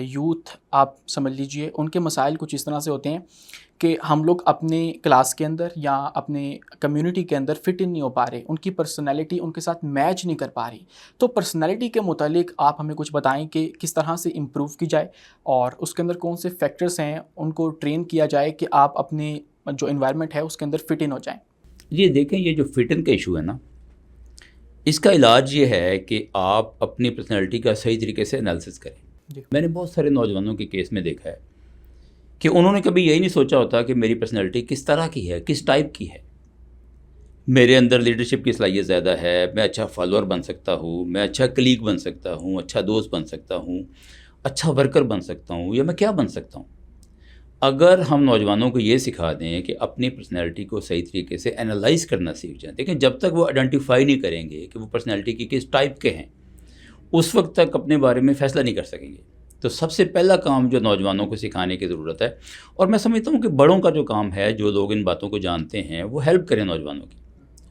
Youth آپ سمجھ لیجئے ان کے مسائل کچھ اس طرح سے ہوتے ہیں کہ ہم لوگ اپنے کلاس کے اندر یا اپنے کمیونٹی کے اندر فٹ ان نہیں ہو پا رہے، ان کی پرسنالٹی ان کے ساتھ میچ نہیں کر پا رہی. تو پرسنالٹی کے متعلق آپ ہمیں کچھ بتائیں کہ کس طرح سے امپروو کی جائے اور اس کے اندر کون سے فیکٹرز ہیں ان کو ٹرین کیا جائے کہ آپ اپنے جو انوائرمنٹ ہے اس کے اندر فٹ ان ہو جائیں. جی دیکھیں، یہ جو فٹ ان کا ایشو ہے نا، اس کا علاج یہ ہے کہ آپ اپنی پرسنالٹی کا صحیح طریقے سے انالیسس کریں. میں نے بہت سارے نوجوانوں کے کیس میں دیکھا ہے کہ انہوں نے کبھی یہی نہیں سوچا ہوتا کہ میری پرسنالٹی کس طرح کی ہے، کس ٹائپ کی ہے. میرے اندر لیڈرشپ کی صلاحیت زیادہ ہے، میں اچھا فالوور بن سکتا ہوں، میں اچھا کلیگ بن سکتا ہوں، اچھا دوست بن سکتا ہوں، اچھا ورکر بن سکتا ہوں، یا میں کیا بن سکتا ہوں. اگر ہم نوجوانوں کو یہ سکھا دیں کہ اپنی پرسنالٹی کو صحیح طریقے سے انالائز کرنا سیکھ جائیں. دیکھیں، جب تک وہ آئیڈینٹیفائی نہیں کریں گے کہ وہ پرسنالٹی کی کس ٹائپ کے ہیں، اس وقت تک اپنے بارے میں فیصلہ نہیں کر سکیں گے. تو سب سے پہلا کام جو نوجوانوں کو سکھانے کی ضرورت ہے، اور میں سمجھتا ہوں کہ بڑوں کا جو کام ہے، جو لوگ ان باتوں کو جانتے ہیں، وہ ہیلپ کریں نوجوانوں کی،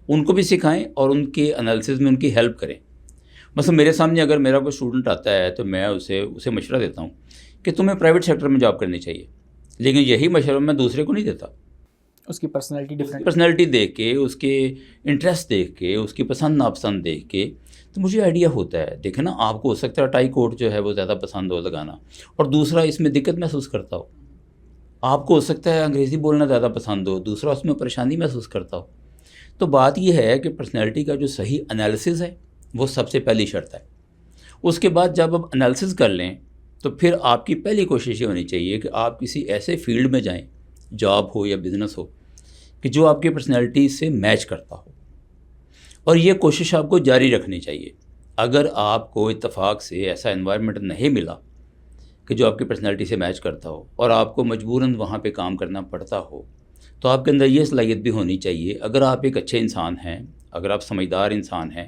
ان کو بھی سکھائیں اور ان کے انالیسز میں ان کی ہیلپ کریں. مثلا میرے سامنے اگر میرا کوئی اسٹوڈنٹ آتا ہے تو میں اسے مشورہ دیتا ہوں کہ تمہیں پرائیویٹ سیکٹر میں جاب کرنی چاہیے، لیکن یہی مشورہ میں دوسرے کو نہیں دیتا. اس کی پرسنالٹی دیکھ کے، اس کے انٹرسٹ دیکھ کے، اس کی پسند ناپسند دیکھ کے تو مجھے آئیڈیا ہوتا ہے. دیکھیں نا، آپ کو ہو سکتا ہے ٹائی کوٹ جو ہے وہ زیادہ پسند ہو لگانا، اور دوسرا اس میں دقت محسوس کرتا ہو. آپ کو ہو سکتا ہے انگریزی بولنا زیادہ پسند ہو، دوسرا اس میں پریشانی محسوس کرتا ہو. تو بات یہ ہے کہ پرسنالٹی کا جو صحیح انالیسز ہے وہ سب سے پہلی شرط ہے. اس کے بعد جب آپ انالیسز کر لیں تو پھر آپ کی پہلی کوشش یہ ہونی چاہیے کہ آپ کسی ایسے فیلڈ میں جائیں، جاب ہو یا بزنس ہو، کہ جو آپ کی پرسنالٹی سے میچ کرتا ہو. اور یہ کوشش آپ کو جاری رکھنی چاہیے. اگر آپ کو اتفاق سے ایسا انوائرمنٹ نہیں ملا کہ جو آپ کی پرسنالٹی سے میچ کرتا ہو، اور آپ کو مجبوراً وہاں پہ کام کرنا پڑتا ہو، تو آپ کے اندر یہ صلاحیت بھی ہونی چاہیے. اگر آپ ایک اچھے انسان ہیں، اگر آپ سمجھدار انسان ہیں،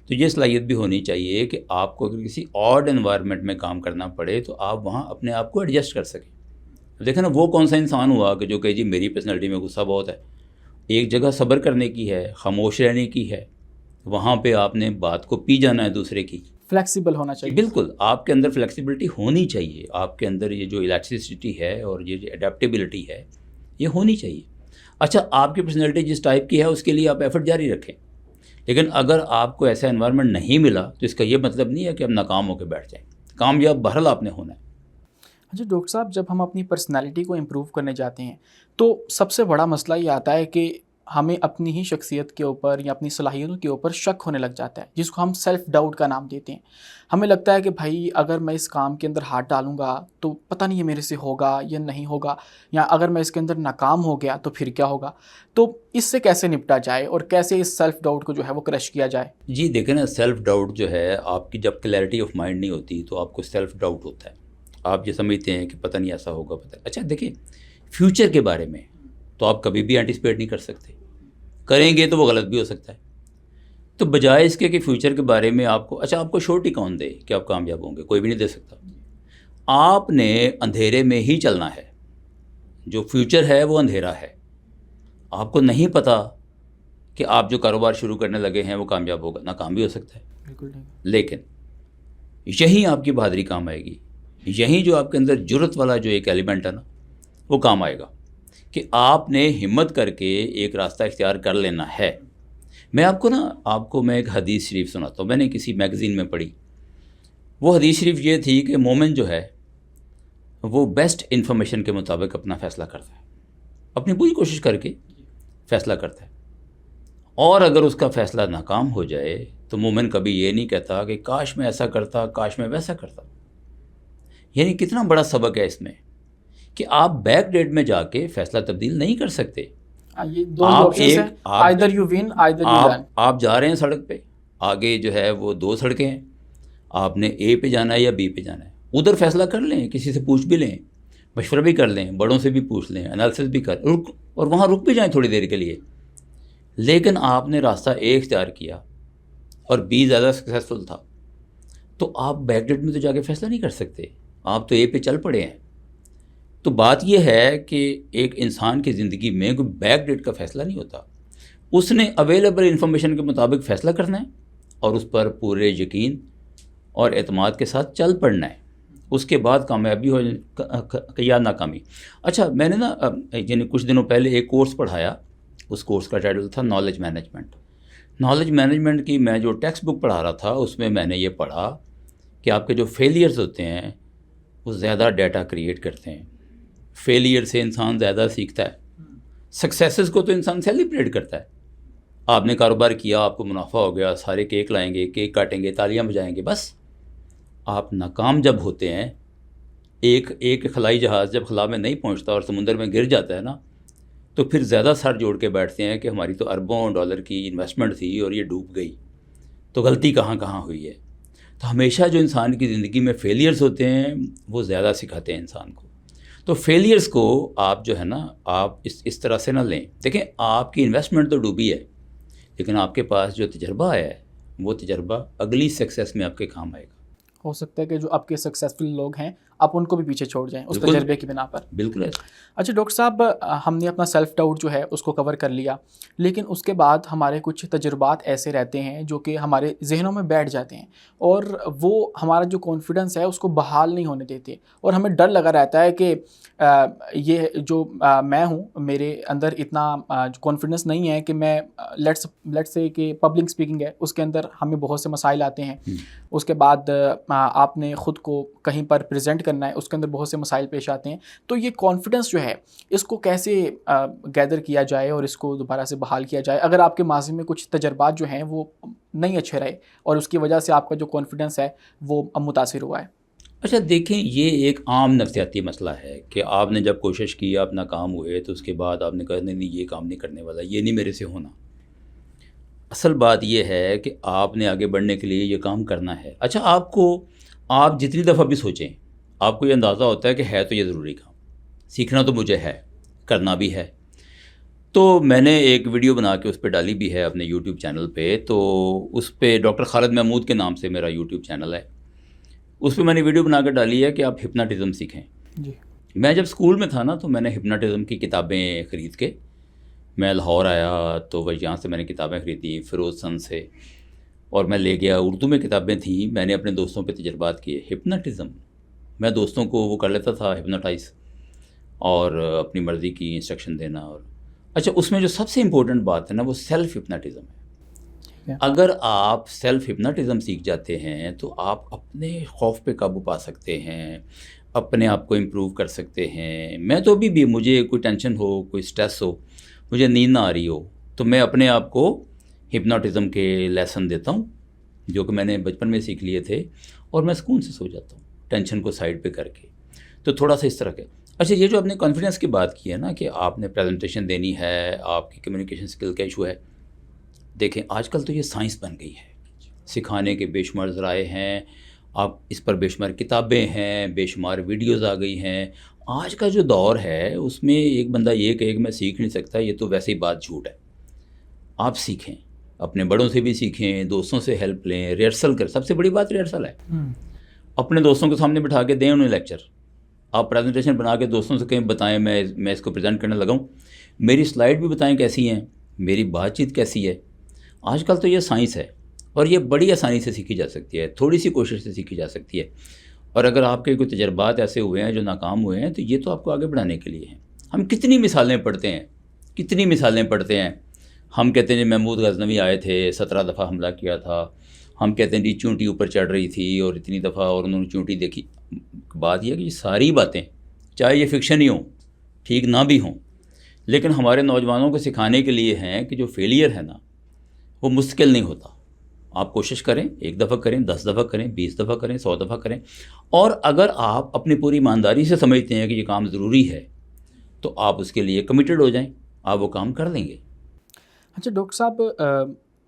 تو یہ صلاحیت بھی ہونی چاہیے کہ آپ کو اگر کسی آڈ انوائرمنٹ میں کام کرنا پڑے تو آپ وہاں اپنے آپ کو ایڈجسٹ کر سکیں. دیکھیں نا، وہ کون سا انسان ہوا کہ جو کہ جی میری پرسنالٹی میں غصہ بہت ہے، ایک جگہ صبر کرنے کی ہے، خاموش رہنے کی ہے، وہاں پہ آپ نے بات کو پی جانا ہے دوسرے کی. فلیکسیبل ہونا چاہیے. بالکل، آپ کے اندر فلیکسیبلٹی ہونی چاہیے. آپ کے اندر یہ جو الاسٹیسٹی ہے اور یہ جو اڈیپٹیبلٹی ہے، یہ ہونی چاہیے. اچھا، آپ کی پرسنالٹی جس ٹائپ کی ہے اس کے لیے آپ ایفرٹ جاری رکھیں. لیکن اگر آپ کو ایسا انوائرمنٹ نہیں ملا تو اس کا یہ مطلب نہیں ہے کہ آپ ناکام ہو کے بیٹھ جائیں. کامیاب بہرحال آپ نے ہونا ہے. اچھا ڈاکٹر صاحب، جب ہم اپنی پرسنالٹی کو امپروو کرنے جاتے ہیں تو سب سے بڑا مسئلہ یہ آتا ہے کہ ہمیں اپنی ہی شخصیت کے اوپر یا اپنی صلاحیتوں کے اوپر شک ہونے لگ جاتا ہے، جس کو ہم سیلف ڈاؤٹ کا نام دیتے ہیں. ہمیں لگتا ہے کہ بھائی اگر میں اس کام کے اندر ہاتھ ڈالوں گا تو پتہ نہیں یہ میرے سے ہوگا یا نہیں ہوگا، یا اگر میں اس کے اندر ناکام ہو گیا تو پھر کیا ہوگا. تو اس سے کیسے نپٹا جائے اور کیسے اس سیلف ڈاؤٹ کو جو ہے وہ کرش کیا جائے؟ جی دیکھیں نا، سیلف ڈاؤٹ جو ہے، آپ کی جب کلیئرٹی آف مائنڈ نہیں ہوتی تو آپ کو سیلف ڈاؤٹ ہوتا ہے. آپ یہ سمجھتے ہیں کہ پتہ نہیں ایسا ہوگا، پتہ. اچھا دیکھیں، فیوچر کے بارے میں تو آپ کبھی بھی اینٹیسپیٹ نہیں کر سکتے، کریں گے تو وہ غلط بھی ہو سکتا ہے. تو بجائے اس کے کہ فیوچر کے بارے میں آپ کو شورٹی کون دے کہ آپ کامیاب ہوں گے؟ کوئی بھی نہیں دے سکتا. آپ نے اندھیرے میں ہی چلنا ہے. جو فیوچر ہے وہ اندھیرا ہے. آپ کو نہیں پتہ کہ آپ جو کاروبار شروع کرنے لگے ہیں وہ کامیاب ہوگا، ناکام بھی ہو سکتا ہے. بالکل نہیں. لیکن یہیں آپ کی بہادری کام آئے گی. یہیں جو آپ کے اندر جرت والا جو ایک ایلیمنٹ ہے نا، وہ کام آئے گا کہ آپ نے ہمت کر کے ایک راستہ اختیار کر لینا ہے. میں آپ کو میں ایک حدیث شریف سناتا ہوں. میں نے کسی میگزین میں پڑھی. وہ حدیث شریف یہ تھی کہ مومن جو ہے وہ بیسٹ انفارمیشن کے مطابق اپنا فیصلہ کرتا ہے، اپنی پوری کوشش کر کے فیصلہ کرتا ہے. اور اگر اس کا فیصلہ ناکام ہو جائے تو مومن کبھی یہ نہیں کہتا کہ کاش میں ایسا کرتا، کاش میں ویسا کرتا. یعنی کتنا بڑا سبق ہے اس میں کہ آپ بیک ڈیٹ میں جا کے فیصلہ تبدیل نہیں کر سکتے. یہ دو آپشنز ہیں، either you win, either you learn. آپ جا رہے ہیں سڑک پہ، آگے جو ہے وہ دو سڑکیں ہیں، آپ نے اے پہ جانا ہے یا بی پہ جانا ہے. ادھر فیصلہ کر لیں، کسی سے پوچھ بھی لیں، مشورہ بھی کر لیں، بڑوں سے بھی پوچھ لیں، انالیسس بھی اور وہاں رک بھی جائیں تھوڑی دیر کے لیے. لیکن آپ نے راستہ اے اختیار کیا اور بی زیادہ سکسیسفل تھا، تو آپ بیک ڈیٹ میں تو جا کے فیصلہ نہیں کر سکتے. آپ تو اے پہ چل پڑے ہیں. تو بات یہ ہے کہ ایک انسان کی زندگی میں کوئی بیک ڈیٹ کا فیصلہ نہیں ہوتا. اس نے اویلیبل انفارمیشن کے مطابق فیصلہ کرنا ہے اور اس پر پورے یقین اور اعتماد کے ساتھ چل پڑنا ہے. اس کے بعد کامیابی ہو یا ناکامی. اچھا میں نے نا یعنی کچھ دنوں پہلے ایک کورس پڑھایا، اس کورس کا ٹائٹل تھا نالج مینجمنٹ. نالج مینجمنٹ کی میں جو ٹیکسٹ بک پڑھا رہا تھا اس میں میں نے یہ پڑھا کہ آپ کے جو فیلئرز ہوتے ہیں وہ زیادہ ڈیٹا کریٹ کرتے ہیں. فیلئر سے انسان زیادہ سیکھتا ہے، سکسیسز کو تو انسان سیلیبریٹ کرتا ہے. آپ نے کاروبار کیا، آپ کو منافع ہو گیا، سارے کیک لائیں گے، کیک کاٹیں گے، تالیاں بجائیں گے، بس. آپ ناکام جب ہوتے ہیں، ایک خلائی جہاز جب خلا میں نہیں پہنچتا اور سمندر میں گر جاتا ہے نا، تو پھر زیادہ سر جوڑ کے بیٹھتے ہیں کہ ہماری تو اربوں ڈالر کی انویسٹمنٹ تھی اور یہ ڈوب گئی، تو غلطی کہاں کہاں ہوئی ہے. تو ہمیشہ جو انسان کی زندگی میں فیلئرز ہوتے ہیں وہ زیادہ سکھاتے ہیں انسان کو. تو فیلئرز کو آپ جو ہے نا آپ اس طرح سے نہ لیں. دیکھیں آپ کی انویسٹمنٹ تو ڈوبی ہے، لیکن آپ کے پاس جو تجربہ ہے وہ تجربہ اگلی سکسیس میں آپ کے کام آئے گا. ہو سکتا ہے کہ جو آپ کے سکسیزفل لوگ ہیں آپ ان کو بھی پیچھے چھوڑ جائیں اس بالکل. تجربے کی بنا پر. بالکل ایسا. اچھا ڈاکٹر صاحب، ہم نے اپنا سیلف ڈاؤٹ جو ہے اس کو کور کر لیا، لیکن اس کے بعد ہمارے کچھ تجربات ایسے رہتے ہیں جو کہ ہمارے ذہنوں میں بیٹھ جاتے ہیں اور وہ ہمارا جو کانفیڈنس ہے اس کو بحال نہیں ہونے دیتے، اور ہمیں ڈر لگا رہتا ہے کہ یہ جو میں ہوں میرے اندر اتنا کانفیڈنس نہیں ہے کہ میں لیٹس سے کہ پبلک اسپیکنگ ہے اس کے اندر ہمیں بہت سے مسائل آتے ہیں. اس کے بعد آپ نے خود کو کہیں پر پریزنٹ کرنا ہے، اس کے اندر بہت سے مسائل پیش آتے ہیں. تو یہ کانفیڈنس جو ہے اس کو کیسے گیدر کیا جائے اور اس کو دوبارہ سے بحال کیا جائے اگر آپ کے ماضی میں کچھ تجربات جو ہیں وہ نہیں اچھے رہے اور اس کی وجہ سے آپ کا جو کانفیڈنس ہے وہ متاثر ہوا ہے؟ اچھا دیکھیں، یہ ایک عام نفسیاتی مسئلہ ہے کہ آپ نے جب کوشش کی، آپ ناکام ہوئے، تو اس کے بعد آپ نے کہا نہیں یہ کام نہیں کرنے والا، یہ نہیں میرے سے ہونا. اصل بات یہ ہے کہ آپ نے آگے بڑھنے کے لیے یہ کام کرنا ہے. اچھا آپ جتنی دفعہ بھی سوچیں آپ کو یہ اندازہ ہوتا ہے کہ ہے تو یہ ضروری کام، سیکھنا تو مجھے ہے، کرنا بھی ہے. تو میں نے ایک ویڈیو بنا کے اس پہ ڈالی بھی ہے اپنے یوٹیوب چینل پہ. تو اس پہ ڈاکٹر خالد محمود کے نام سے میرا یوٹیوب چینل ہے، اس پہ میں نے ویڈیو بنا کے ڈالی ہے کہ آپ ہپناٹزم سیکھیں. جی. میں جب اسکول میں تھا نا تو میں نے ہپناٹزم کی کتابیں خرید کے میں لاہور آیا تو وہ یہاں سے میں نے کتابیں خریدی فیروز سن سے، اور میں لے گیا. اردو میں کتابیں تھیں، میں نے اپنے دوستوں پہ تجربات کیے. ہپناٹزم میں دوستوں کو وہ کر لیتا تھا ہپناٹائز، اور اپنی مرضی کی انسٹرکشن دینا. اور اچھا اس میں جو سب سے امپورٹنٹ بات ہے نا وہ سیلف ہپناٹزم ہے. اگر آپ سیلف ہپناٹزم سیکھ جاتے ہیں تو آپ اپنے خوف پہ قابو پا سکتے ہیں، اپنے آپ کو امپروو کر سکتے ہیں. میں تو ابھی بھی مجھے کوئی ٹینشن ہو، کوئی سٹریس ہو، مجھے نیند نہ آ رہی ہو، تو میں اپنے آپ کو ہپناٹزم کے لیسن دیتا ہوں جو کہ میں نے بچپن میں سیکھ لیے تھے، اور میں سکون سے سو جاتا ہوں ٹینشن کو سائڈ پہ کر کے. تو تھوڑا سا اس طرح کے. اچھا یہ جو آپ نے کانفیڈنس کی بات کی ہے نا کہ آپ نے پریزنٹیشن دینی ہے، آپ کی کمیونیکیشن سکل کا ایشو ہے، دیکھیں آج کل تو یہ سائنس بن گئی ہے، سکھانے کے بے شمار ذرائع ہیں، آپ اس پر بے شمار کتابیں ہیں، بے شمار ویڈیوز آ گئی ہیں. آج کا جو دور ہے اس میں ایک بندہ یہ کہے کہ میں سیکھ نہیں سکتا، یہ تو ویسے ہی بات جھوٹ ہے. آپ سیکھیں، اپنے بڑوں سے بھی سیکھیں، دوستوں سے ہیلپ لیں، ریہرسل کر. سب سے بڑی بات ریہرسل ہے. اپنے دوستوں کے سامنے بٹھا کے دیں انہیں لیکچر. آپ پریزنٹیشن بنا کے دوستوں سے کہیں بتائیں میں اس کو پریزنٹ کرنے لگا ہوں، میری سلائڈ بھی بتائیں کیسی ہیں، میری بات چیت کیسی ہے. آج کل تو یہ سائنس ہے اور یہ بڑی آسانی سے سیکھی جا سکتی ہے، تھوڑی سی کوشش سے سیکھی جا سکتی ہے. اور اگر آپ کے کوئی تجربات ایسے ہوئے ہیں جو ناکام ہوئے ہیں تو یہ تو آپ کو آگے بڑھانے کے لیے ہیں. ہم کتنی مثالیں پڑھتے ہیں. ہم کہتے ہیں جی محمود غزنوی آئے تھے، 17 دفعہ حملہ کیا تھا. ہم کہتے ہیں جی چونٹی اوپر چڑھ رہی تھی اور اتنی دفعہ اور انہوں نے چونٹی دیکھی. بات یہ ہے کہ یہ ساری باتیں چاہے یہ فکشن ہی ہوں، ٹھیک نہ بھی ہوں، لیکن ہمارے نوجوانوں کو سکھانے کے لیے ہیں کہ جو فیلئر ہے نا وہ مستقل نہیں ہوتا. آپ کوشش کریں، 1 دفعہ کریں، 10 دفعہ کریں، 20 دفعہ کریں، 100 دفعہ کریں. اور اگر آپ اپنی پوری ایمانداری سے سمجھتے ہیں کہ یہ کام ضروری ہے تو آپ اس کے لیے کمیٹڈ ہو جائیں، آپ وہ کام کر لیں گے. اچھا ڈاکٹر صاحب،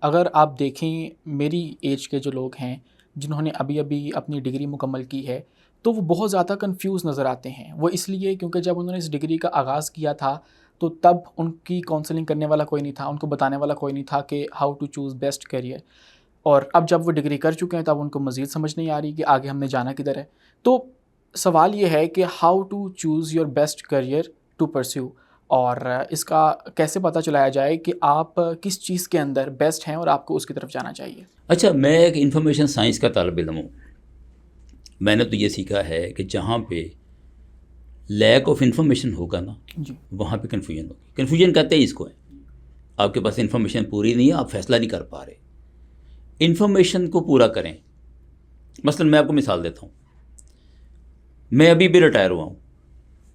اگر آپ دیکھیں میری ایج کے جو لوگ ہیں جنہوں نے ابھی اپنی ڈگری مکمل کی ہے تو وہ بہت زیادہ کنفیوز نظر آتے ہیں. وہ اس لیے کیونکہ جب انہوں نے اس ڈگری کا آغاز کیا تھا تو تب ان کی کاؤنسلنگ کرنے والا کوئی نہیں تھا، ان کو بتانے والا کوئی نہیں تھا کہ how to choose best career. اور اب جب وہ ڈگری کر چکے ہیں تب ان کو مزید سمجھ نہیں آ رہی کہ آگے ہم نے جانا کدھر ہے. تو سوال یہ ہے کہ how to choose your best career to pursue, اور اس کا کیسے پتہ چلایا جائے کہ آپ کس چیز کے اندر بیسٹ ہیں اور آپ کو اس کی طرف جانا چاہیے. اچھا میں ایک انفارمیشن سائنس کا طالب علم ہوں، میں نے تو یہ سیکھا ہے کہ جہاں پہ لیک آف انفارمیشن ہوگا نا جی وہاں پہ کنفیوژن ہوگی. کنفیوژن کہتے ہیں اس کو ہے آپ کے پاس انفارمیشن پوری نہیں ہے, آپ فیصلہ نہیں کر پا رہے. انفارمیشن کو پورا کریں. مثلا میں آپ کو مثال دیتا ہوں, میں ابھی بھی ریٹائر ہوا ہوں,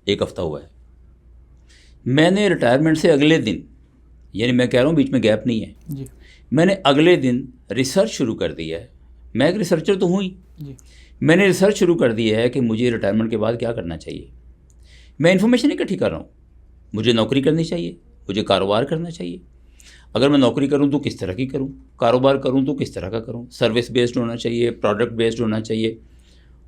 1 ہفتہ ہوا ہے. میں نے ریٹائرمنٹ سے اگلے دن, یعنی میں کہہ رہا ہوں بیچ میں گیپ نہیں ہے, جی میں نے اگلے دن ریسرچ شروع کر دی ہے. میں ایک ریسرچر تو ہوں ہی, جی میں نے ریسرچ شروع کر دی ہے کہ مجھے ریٹائرمنٹ کے بعد کیا کرنا چاہیے. میں انفارمیشن اکٹھی کر رہا ہوں. مجھے نوکری کرنی چاہیے, مجھے کاروبار کرنا چاہیے. اگر میں نوکری کروں تو کس طرح کی کروں, کاروبار کروں تو کس طرح کا کروں, سروس بیسڈ ہونا چاہیے, پروڈکٹ بیسڈ ہونا چاہیے.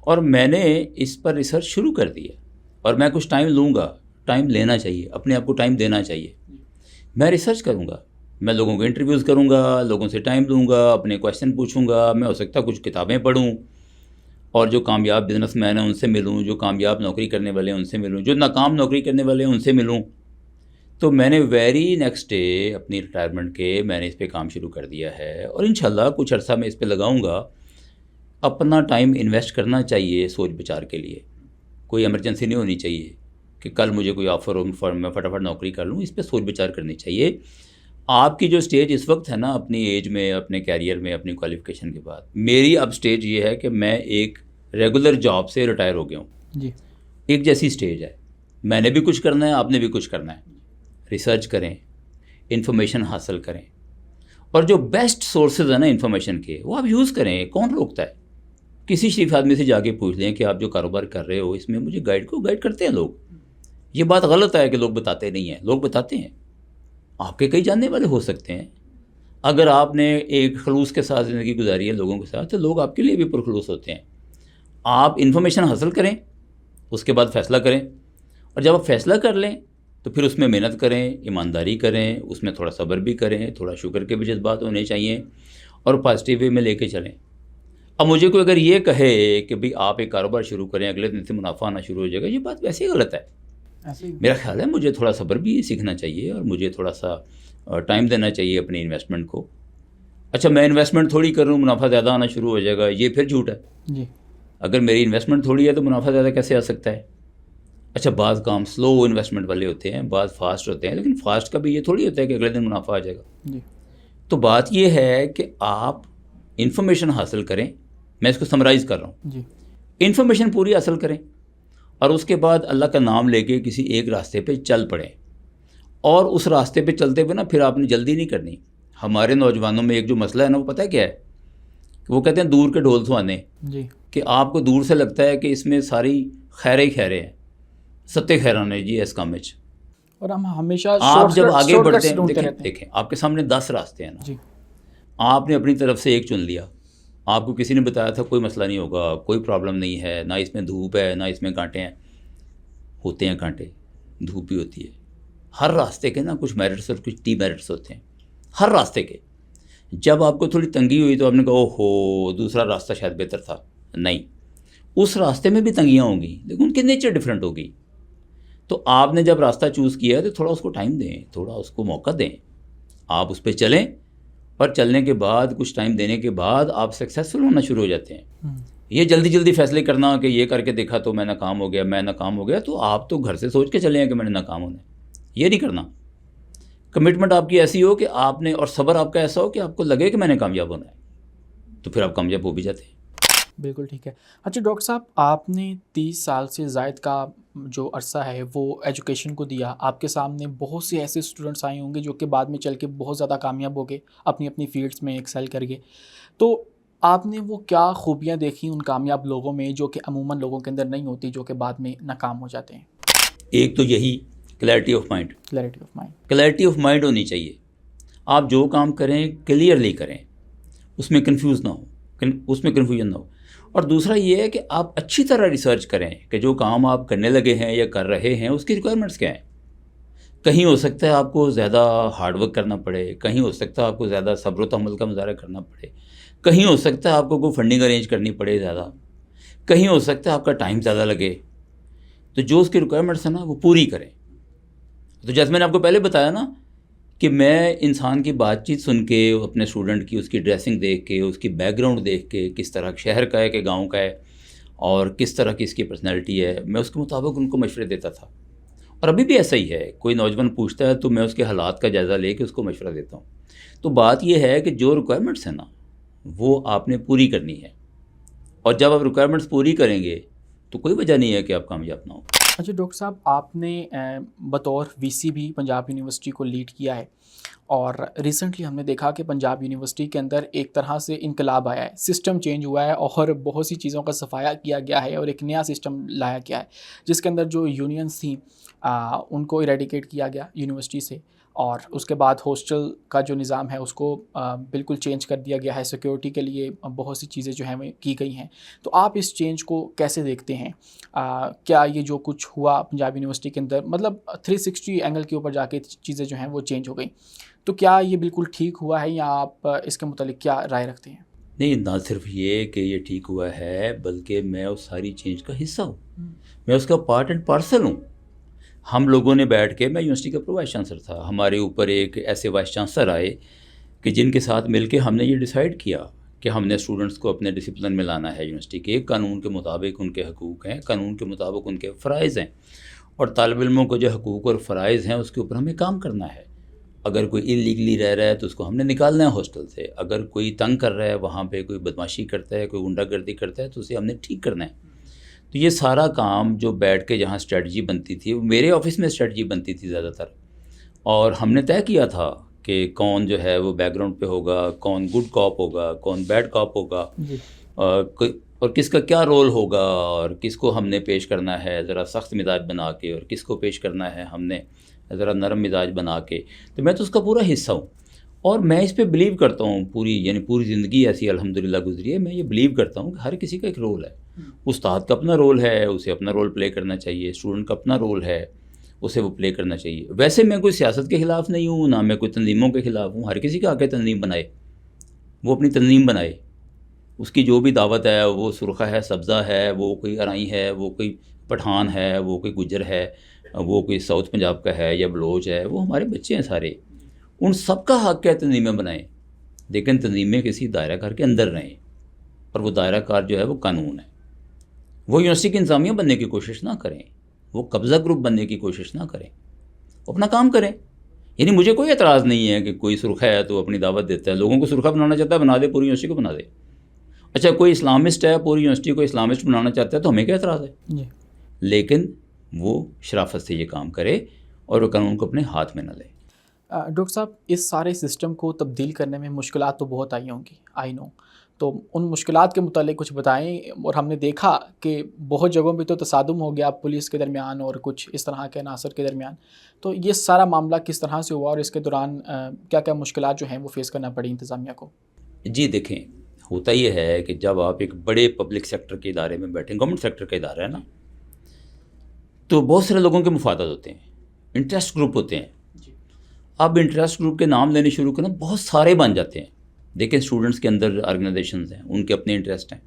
اور میں نے اس پر ریسرچ شروع کر دی ہے, اور میں کچھ ٹائم لوں گا. ٹائم لینا چاہیے, اپنے آپ کو ٹائم دینا چاہیے. میں ریسرچ کروں گا, میں لوگوں کو انٹرویوز کروں گا, لوگوں سے ٹائم لوں گا, اپنے کویشچن پوچھوں گا. میں ہو سکتا ہے کچھ کتابیں پڑھوں, اور جو کامیاب بزنس مین ہیں ان سے ملوں, جو کامیاب نوکری کرنے والے ہیں ان سے ملوں, جو ناکام نوکری کرنے والے ہیں ان سے ملوں. تو میں نے ویری نیکسٹ ڈے اپنی ریٹائرمنٹ کے میں نے اس پہ کام شروع کر دیا ہے, اور انشاءاللہ کچھ عرصہ میں اس پہ لگاؤں گا. اپنا ٹائم انویسٹ کرنا چاہیے سوچ بچار کے لیے. کوئی ایمرجنسی نہیں ہونی چاہیے کہ کل مجھے کوئی آفر ہو میں فٹافٹ نوکری کر لوں. اس پہ سوچ بچار کرنی چاہیے. آپ کی جو اسٹیج اس وقت ہے نا اپنی ایج میں, اپنے کیریئر میں, اپنی کوالیفیکیشن کے بعد, میری اب اسٹیج یہ ہے کہ میں ایک ریگولر جاب سے ریٹائر ہو گیا ہوں. جی ایک جیسی اسٹیج ہے, میں نے بھی کچھ کرنا ہے, آپ نے بھی کچھ کرنا ہے. ریسرچ کریں, انفارمیشن حاصل کریں, اور جو بیسٹ سورسز ہیں نا انفارمیشن کے وہ آپ یوز کریں. کون روکتا ہے؟ کسی شریف آدمی سے جا کے پوچھ لیں کہ آپ جو کاروبار کر رہے ہو اس میں مجھے گائیڈ کرتے ہیں لوگ. یہ بات غلط ہے کہ لوگ بتاتے نہیں ہیں, لوگ بتاتے ہیں. آپ کے کئی جاننے والے ہو سکتے ہیں. اگر آپ نے ایک خلوص کے ساتھ زندگی گزاری ہے لوگوں کے ساتھ, تو لوگ آپ کے لیے بھی پرخلوص ہوتے ہیں. آپ انفارمیشن حاصل کریں, اس کے بعد فیصلہ کریں, اور جب آپ فیصلہ کر لیں تو پھر اس میں محنت کریں, ایمانداری کریں, اس میں تھوڑا صبر بھی کریں, تھوڑا شکر کے بھی جذبات ہونے چاہیے, اور پازیٹیو وے میں لے کے چلیں. اب مجھے کوئی اگر یہ کہے کہ بھئی آپ ایک کاروبار شروع کریں, اگلے دن سے منافع آنا شروع ہو جائے گا, یہ بات ویسے ہی غلط ہے. میرا خیال ہے مجھے تھوڑا صبر بھی سیکھنا چاہیے, اور مجھے تھوڑا سا ٹائم دینا چاہیے اپنی انویسٹمنٹ کو. اچھا میں انویسٹمنٹ تھوڑی کروں منافع زیادہ آنا شروع ہو جائے گا, یہ پھر جھوٹ ہے. جی اگر میری انویسٹمنٹ تھوڑی ہے تو منافع زیادہ کیسے آ سکتا ہے؟ اچھا بعض کام سلو انویسٹمنٹ والے ہوتے ہیں, بعض فاسٹ ہوتے ہیں, لیکن فاسٹ کا بھی یہ تھوڑی ہوتا ہے کہ اگلے دن منافع آ جائے گا. جی تو بات یہ ہے کہ آپ انفارمیشن حاصل کریں. میں اس کو سمرائز کر رہا ہوں. جی انفارمیشن پوری حاصل کریں, اور اس کے بعد اللہ کا نام لے کے کسی ایک راستے پہ چل پڑیں. اور اس راستے پہ چلتے ہوئے نا پھر آپ نے جلدی نہیں کرنی. ہمارے نوجوانوں میں ایک جو مسئلہ ہے نا وہ پتہ ہے کیا ہے, وہ کہتے ہیں دور کے ڈھول سہانے. جی کہ آپ کو دور سے لگتا ہے کہ اس میں ساری خیرے ہی خیرے ہیں, ستے خیرانے جی اس کام میں. اور ہم ہمیشہ آپ جب آگے بڑھتے ہیں ڈھونڈتے رہتے ہیں. دیکھیں آپ کے سامنے 10 راستے ہیں نا, جی آپ نے اپنی طرف سے ایک چن لیا. آپ کو کسی نے بتایا تھا کوئی مسئلہ نہیں ہوگا, کوئی پرابلم نہیں ہے, نہ اس میں دھوپ ہے نہ اس میں کانٹے ہیں. ہوتے ہیں کانٹے, دھوپ بھی ہوتی ہے. ہر راستے کے نا کچھ میرٹس اور کچھ ڈی میرٹس ہوتے ہیں, ہر راستے کے. جب آپ کو تھوڑی تنگی ہوئی تو آپ نے کہا او ہو دوسرا راستہ شاید بہتر تھا. نہیں, اس راستے میں بھی تنگیاں ہوں گی, لیکن ان کی نیچر ڈفرینٹ ہوگی. تو آپ نے جب راستہ چوز کیا ہے تو تھوڑا اس کو ٹائم دیں, تھوڑا اس کو موقع دیں. آپ اس پہ چلیں, اور چلنے کے بعد کچھ ٹائم دینے کے بعد آپ سکسیزفل ہونا شروع ہو جاتے ہیں. یہ جلدی جلدی فیصلے کرنا کہ یہ کر کے دیکھا تو میں ناکام ہو گیا, تو آپ تو گھر سے سوچ کے چلے ہیں کہ میں نے ناکام ہونا ہے. یہ نہیں کرنا. کمٹمنٹ آپ کی ایسی ہو کہ آپ نے, اور صبر آپ کا ایسا ہو کہ آپ کو لگے کہ میں نے کامیاب ہونا ہے, تو پھر آپ کامیاب ہو بھی جاتے ہیں. بالکل ٹھیک ہے. اچھا ڈاکٹر صاحب, آپ نے 30 سال سے زائد کا جو عرصہ ہے وہ ایجوکیشن کو دیا. آپ کے سامنے بہت سے ایسے اسٹوڈنٹس آئے ہوں گے جو کہ بعد میں چل کے بہت زیادہ کامیاب ہو گئے, اپنی اپنی فیلڈس میں ایکسل کر گئے. تو آپ نے وہ کیا خوبیاں دیکھی ان کامیاب لوگوں میں جو کہ عموماً لوگوں کے اندر نہیں ہوتی, جو کہ بعد میں ناکام ہو جاتے ہیں؟ ایک تو یہی clarity of mind. Clarity of mind. Clarity of mind ہونی چاہیے. آپ جو کام کریں کلیئرلی کریں, اس میں کنفیوژن نہ ہو. اور دوسرا یہ ہے کہ آپ اچھی طرح ریسرچ کریں کہ جو کام آپ کرنے لگے ہیں یا کر رہے ہیں اس کی ریکوائرمنٹس کیا ہیں. کہیں ہو سکتا ہے آپ کو زیادہ ہارڈ ورک کرنا پڑے, کہیں ہو سکتا ہے آپ کو زیادہ صبر و تحمل کا مظاہرہ کرنا پڑے, کہیں ہو سکتا ہے آپ کو کوئی فنڈنگ ارینج کرنی پڑے زیادہ, کہیں ہو سکتا ہے آپ کا ٹائم زیادہ لگے. تو جو اس کی ریکوائرمنٹس ہیں نا وہ پوری کریں. تو جیسے میں نے آپ کو پہلے بتایا نا کہ میں انسان کی بات چیت سن کے, اپنے اسٹوڈنٹ کی اس کی ڈریسنگ دیکھ کے, اس کی بیک گراؤنڈ دیکھ کے, کس طرح شہر کا ہے کہ گاؤں کا ہے, اور کس طرح کی اس کی پرسنالٹی ہے، میں اس کے مطابق ان کو مشورے دیتا تھا. اور ابھی بھی ایسا ہی ہے، کوئی نوجوان پوچھتا ہے تو میں اس کے حالات کا جائزہ لے کے اس کو مشورہ دیتا ہوں. تو بات یہ ہے کہ جو ریکوائرمنٹس ہیں نا وہ آپ نے پوری کرنی ہے، اور جب آپ ریکوائرمنٹس پوری کریں گے تو کوئی وجہ نہیں ہے کہ آپ کامیاب نہ ہوں. اچھا ڈاکٹر صاحب، آپ نے بطور وی سی بھی پنجاب یونیورسٹی کو لیڈ کیا ہے، اور ریسنٹلی ہم نے دیکھا کہ پنجاب یونیورسٹی کے اندر ایک طرح سے انقلاب آیا ہے، سسٹم چینج ہوا ہے اور بہت سی چیزوں کا صفایا کیا گیا ہے اور ایک نیا سسٹم لایا گیا ہے، جس کے اندر جو یونینز تھیں ان کو ایریڈیکیٹ کیا گیا یونیورسٹی سے، اور اس کے بعد ہاسٹل کا جو نظام ہے اس کو بالکل چینج کر دیا گیا ہے. سیکیورٹی کے لیے بہت سی چیزیں جو ہیں وہ کی گئی ہیں. تو آپ اس چینج کو کیسے دیکھتے ہیں؟ کیا یہ جو کچھ ہوا پنجاب یونیورسٹی کے اندر، مطلب 360 اینگل کے اوپر جا کے چیزیں جو ہیں وہ چینج ہو گئیں، تو کیا یہ بالکل ٹھیک ہوا ہے، یا آپ اس کے متعلق کیا رائے رکھتے ہیں؟ نہیں، نہ صرف یہ کہ یہ ٹھیک ہوا ہے، بلکہ میں اس ساری چینج کا حصہ ہوں، میں اس کا پارٹ اینڈ پارسل ہوں. ہم لوگوں نے بیٹھ کے، میں یونیورسٹی کا وائس چانسلر تھا، ہمارے اوپر ایک ایسے وائس چانسلر آئے کہ جن کے ساتھ مل کے ہم نے یہ ڈیسائیڈ کیا کہ ہم نے اسٹوڈنٹس کو اپنے ڈسپلن میں لانا ہے. یونیورسٹی کے قانون کے مطابق ان کے حقوق ہیں، قانون کے مطابق ان کے فرائض ہیں، اور طالب علموں کو جو حقوق اور فرائض ہیں اس کے اوپر ہمیں کام کرنا ہے. اگر کوئی انلیگلی رہ رہا ہے تو اس کو ہم نے نکالنا ہے ہاسٹل سے، اگر کوئی تنگ کر رہا ہے، وہاں پہ کوئی بدماشی کرتا ہے، کوئی غنڈہ گردی کرتا ہے، تو اسے ہم نے ٹھیک کرنا ہے. تو یہ سارا کام جو بیٹھ کے جہاں اسٹریٹجی بنتی تھی، میرے آفس میں اسٹریٹجی بنتی تھی زیادہ تر، اور ہم نے طے کیا تھا کہ کون جو ہے وہ بیک گراؤنڈ پہ ہوگا، کون گڈ کاپ ہوگا، کون بیڈ کاپ ہوگا، اور کس کا کیا رول ہوگا، اور کس کو ہم نے پیش کرنا ہے ذرا سخت مزاج بنا کے، اور کس کو پیش کرنا ہے ہم نے ذرا نرم مزاج بنا کے. تو میں تو اس کا پورا حصہ ہوں، اور میں اس پہ بلیو کرتا ہوں. پوری زندگی ایسی الحمدللہ گزری ہے. میں یہ بلیو کرتا ہوں کہ ہر کسی کا ایک رول ہے. استاد کا اپنا رول ہے، اسے اپنا رول پلے کرنا چاہیے. اسٹوڈنٹ کا اپنا رول ہے، اسے وہ پلے کرنا چاہیے. ویسے میں کوئی سیاست کے خلاف نہیں ہوں، نہ میں کوئی تنظیموں کے خلاف ہوں. ہر کسی کا حق ہے تنظیم بنائے، وہ اپنی تنظیم بنائے. اس کی جو بھی دعوت ہے، وہ سرخہ ہے، سبزہ ہے، وہ کوئی ارائی ہے، وہ کوئی پٹھان ہے، وہ کوئی گجر ہے، وہ کوئی ساؤتھ پنجاب کا ہے یا بلوچ ہے، وہ ہمارے بچے ہیں سارے. ان سب کا حق ہے تنظیمیں بنائیں، لیکن تنظیمیں کسی دائرہ کار کے اندر رہیں، اور وہ دائرہ کار جو ہے وہ قانون ہے. وہ یونیورسٹی کی انتظامیہ بننے کی کوشش نہ کریں، وہ قبضہ گروپ بننے کی کوشش نہ کریں، اپنا کام کریں. یعنی مجھے کوئی اعتراض نہیں ہے کہ کوئی سرخہ ہے تو اپنی دعوت دیتا ہے، لوگوں کو سرخہ بنانا چاہتا ہے بنا دے، پوری یونیورسٹی کو بنا دے. اچھا کوئی اسلامسٹ ہے، پوری یونیورسٹی کو اسلامسٹ بنانا چاہتا ہے تو ہمیں کیا اعتراض ہے؟ جی. لیکن وہ شرافت سے یہ کام کرے اور وہ قانون کو اپنے ہاتھ میں نہ لے. ڈاکٹر صاحب، اس سارے سسٹم کو تبدیل کرنے میں مشکلات تو بہت آئی ہوں گی، آئی نو. تو ان مشکلات کے متعلق کچھ بتائیں. اور ہم نے دیکھا کہ بہت جگہوں پہ تو تصادم ہو گیا پولیس کے درمیان اور کچھ اس طرح کے عناصر کے درمیان. تو یہ سارا معاملہ کس طرح سے ہوا، اور اس کے دوران کیا کیا مشکلات جو ہیں وہ فیس کرنا پڑی انتظامیہ کو؟ جی دیکھیں، ہوتا یہ ہے کہ جب آپ ایک بڑے پبلک سیکٹر کے ادارے میں بیٹھیں، گورنمنٹ سیکٹر کا ادارہ ہے نا، تو بہت سارے لوگوں کے مفادات ہوتے ہیں، انٹرسٹ گروپ ہوتے ہیں. اب انٹرسٹ گروپ کے نام لینے شروع کرنا، بہت سارے بن جاتے ہیں. دیکھیں اسٹوڈنٹس کے اندر آرگنائزیشنز ہیں، ان کے اپنے انٹرسٹ ہیں.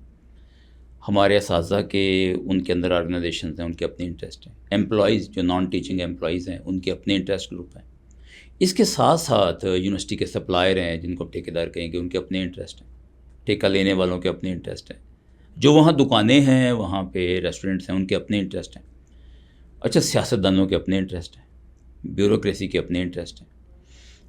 ہمارے اساتذہ کے ان کے اندر آرگنائزیشنز ہیں، ان کے اپنے انٹرسٹ ہیں. امپلائیز جو نان ٹیچنگ امپلائیز ہیں، ان کے اپنے انٹرسٹ گروپ ہیں. اس کے ساتھ ساتھ یونیورسٹی کے سپلائر ہیں، جن کو ٹھیکیدار کہیں گے، ان کے اپنے انٹرسٹ ہیں. ٹھیکہ لینے والوں کے اپنے انٹرسٹ ہیں. جو وہاں دکانیں ہیں، وہاں پہ ریسٹورنٹس ہیں، ان کے اپنے انٹرسٹ ہیں. اچھا سیاستدانوں کے اپنے انٹرسٹ ہیں، بیوروکریسی کے اپنے انٹرسٹ ہیں.